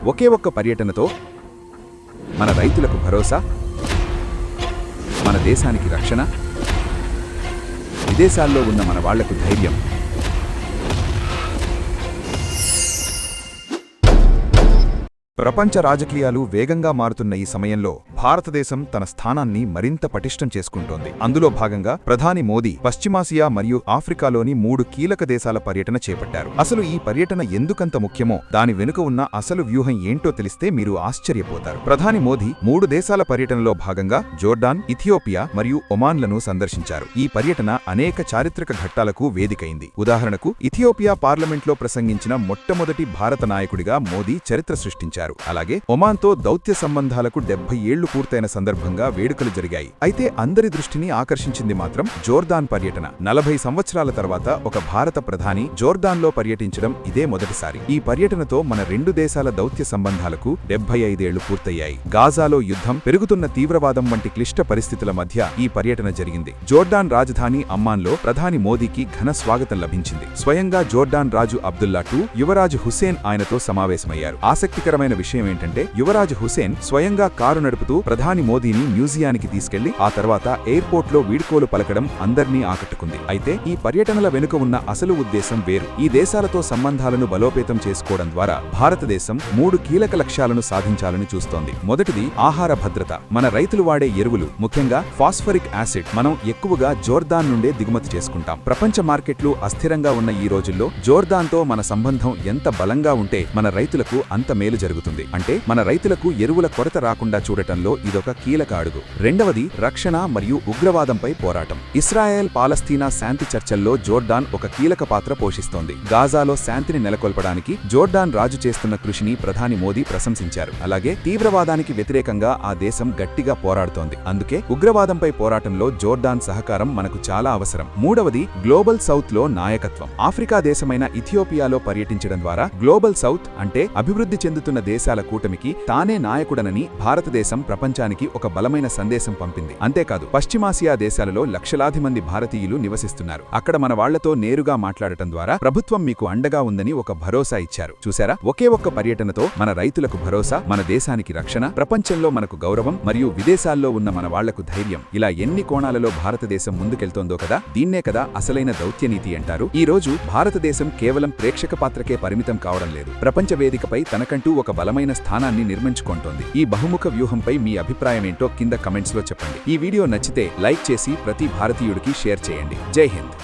ఒకే ఒక్క పర్యటనతో మన రైతులకు భరోసా, మన దేశానికి రక్షణ, విదేశాల్లో ఉన్న మన వాళ్లకు ధైర్యం. ప్రపంచ రాజకీయాలు వేగంగా మారుతున్న ఈ సమయంలో భారతదేశం తన స్థానాన్ని మరింత పటిష్టం చేసుకుంటోంది. అందులో భాగంగా ప్రధాని మోదీ పశ్చిమాసియా మరియు ఆఫ్రికాలోని 3 కీలక దేశాల పర్యటన చేపట్టారు. అసలు ఈ పర్యటన ఎందుకంత ముఖ్యమో, దాని వెనుక ఉన్న అసలు వ్యూహం ఏంటో తెలిస్తే మీరు ఆశ్చర్యపోతారు. ప్రధాని మోదీ 3 దేశాల పర్యటనలో భాగంగా జోర్డాన్, ఇథియోపియా మరియు ఒమాన్లను సందర్శించారు. ఈ పర్యటన అనేక చారిత్రక ఘట్టాలకు వేదికైంది. ఉదాహరణకు, ఇథియోపియా పార్లమెంట్లో ప్రసంగించిన మొట్టమొదటి భారత నాయకుడిగా మోదీ చరిత్ర సృష్టించారు. అలాగే ఒమాన్తో దౌత్య సంబంధాలకు 70 ఏళ్లు పూర్తయిన సందర్భంగా వేడుకలు జరిగాయి. అయితే అందరి దృష్టిని ఆకర్షించింది మాత్రం జోర్దాన్ పర్యటన. 40 సంవత్సరాల తర్వాత ఒక భారత ప్రధాని జోర్దాన్లో పర్యటించడం ఇదే మొదటిసారి. ఈ పర్యటనతో మన 2 దేశాల దౌత్య సంబంధాలకు 75 ఏళ్లు పూర్తయ్యాయి. గాజాలో యుద్ధం, పెరుగుతున్న తీవ్రవాదం వంటి క్లిష్ట పరిస్థితుల మధ్య ఈ పర్యటన జరిగింది. జోర్డాన్ రాజధాని అమ్మాన్లో ప్రధాని మోదీకి ఘన స్వాగతం లభించింది. స్వయంగా జోర్డాన్ రాజు అబ్దుల్లా II యువరాజు హుసేన్ ఆయనతో సమావేశమయ్యారు. ఆసక్తికరమైన విషయం ఏంటంటే, యువరాజు హుసేన్ స్వయంగా కారు నడుపుతూ ప్రధాని మోదీని మ్యూజియానికి తీసుకెళ్లి ఆ తర్వాత ఎయిర్పోర్ట్లో వీడ్కోలు పలకడం అందర్నీ ఆకట్టుకుంది. అయితే ఈ పర్యటనల వెనుక ఉన్న అసలు ఉద్దేశం వేరు. ఈ దేశాలతో సంబంధాలను బలోపేతం చేసుకోవడం ద్వారా భారతదేశం 3 కీలక లక్ష్యాలను సాధించాలని చూస్తోంది. మొదటిది ఆహార భద్రత. మన రైతులు వాడే ఎరువులు, ముఖ్యంగా ఫాస్ఫరిక్ యాసిడ్ మనం ఎక్కువగా జోర్దాన్ నుండే దిగుమతి చేసుకుంటాం. ప్రపంచ మార్కెట్లు అస్థిరంగా ఉన్న ఈ రోజుల్లో జోర్దాన్తో మన సంబంధం ఎంత బలంగా ఉంటే మన రైతులకు అంత మేలు జరుగుతుంది. అంటే మన రైతులకు ఎరువుల కొరత రాకుండా చూడటంలో ఇదొక కీలక అడుగు. రెండవది రక్షణ మరియు ఉగ్రవాదంపై పోరాటం. ఇస్రాయెల్ పాలస్తీనా శాంతి చర్చల్లో జోర్డాన్ ఒక కీలక పాత్ర పోషిస్తోంది. గాజాలో శాంతిని నెలకొల్పడానికి జోర్డాన్ రాజు చేస్తున్న కృషిని ప్రధాని మోదీ ప్రశంసించారు. అలాగే తీవ్రవాదానికి వ్యతిరేకంగా ఆ దేశం గట్టిగా పోరాడుతోంది. అందుకే ఉగ్రవాదంపై పోరాటంలో జోర్డాన్ సహకారం మనకు చాలా అవసరం. మూడవది గ్లోబల్ సౌత్ లో నాయకత్వం. ఆఫ్రికా దేశమైన ఇథియోపియాలో పర్యటించడం ద్వారా గ్లోబల్ సౌత్ అంటే అభివృద్ధి చెందుతున్న దేశాల కూటమికి తానే నాయకుడనని భారతదేశం ప్రపంచానికి ఒక బలమైన సందేశం పంపింది. అంతేకాదు, పశ్చిమాసియా దేశాలలో లక్షలాది మంది భారతీయులు నివసిస్తున్నారు. అక్కడ మన వాళ్లతో నేరుగా మాట్లాడటం ద్వారా ప్రభుత్వం మీకు అండగా ఉందని ఒక భరోసా ఇచ్చారు. చూసారా, ఒకే ఒక్క పర్యటనతో మన రైతులకు భరోసా, మన దేశానికి రక్షణ, ప్రపంచంలో మనకు గౌరవం మరియు విదేశాల్లో ఉన్న మన వాళ్లకు ధైర్యం. ఇలా ఎన్ని కోణాలలో భారతదేశం ముందుకెళ్తోందో కదా. దీన్నే కదా అసలైన దౌత్యనీతి అంటారు. ఈ రోజు భారతదేశం కేవలం ప్రేక్షక పాత్రకే పరిమితం కావడం లేదు. ప్రపంచ వేదికపై తనకంటూ ఒక బలమైన స్థానాన్ని నిర్మించుకుంటోంది. ఈ బహుముఖ వ్యూహంపై మీ అభిప్రాయమేంటో కింద కమెంట్స్లో చెప్పండి. ఈ వీడియో నచ్చితే లైక్ చేసి ప్రతి భారతీయుడికి షేర్ చేయండి. జై హింద్.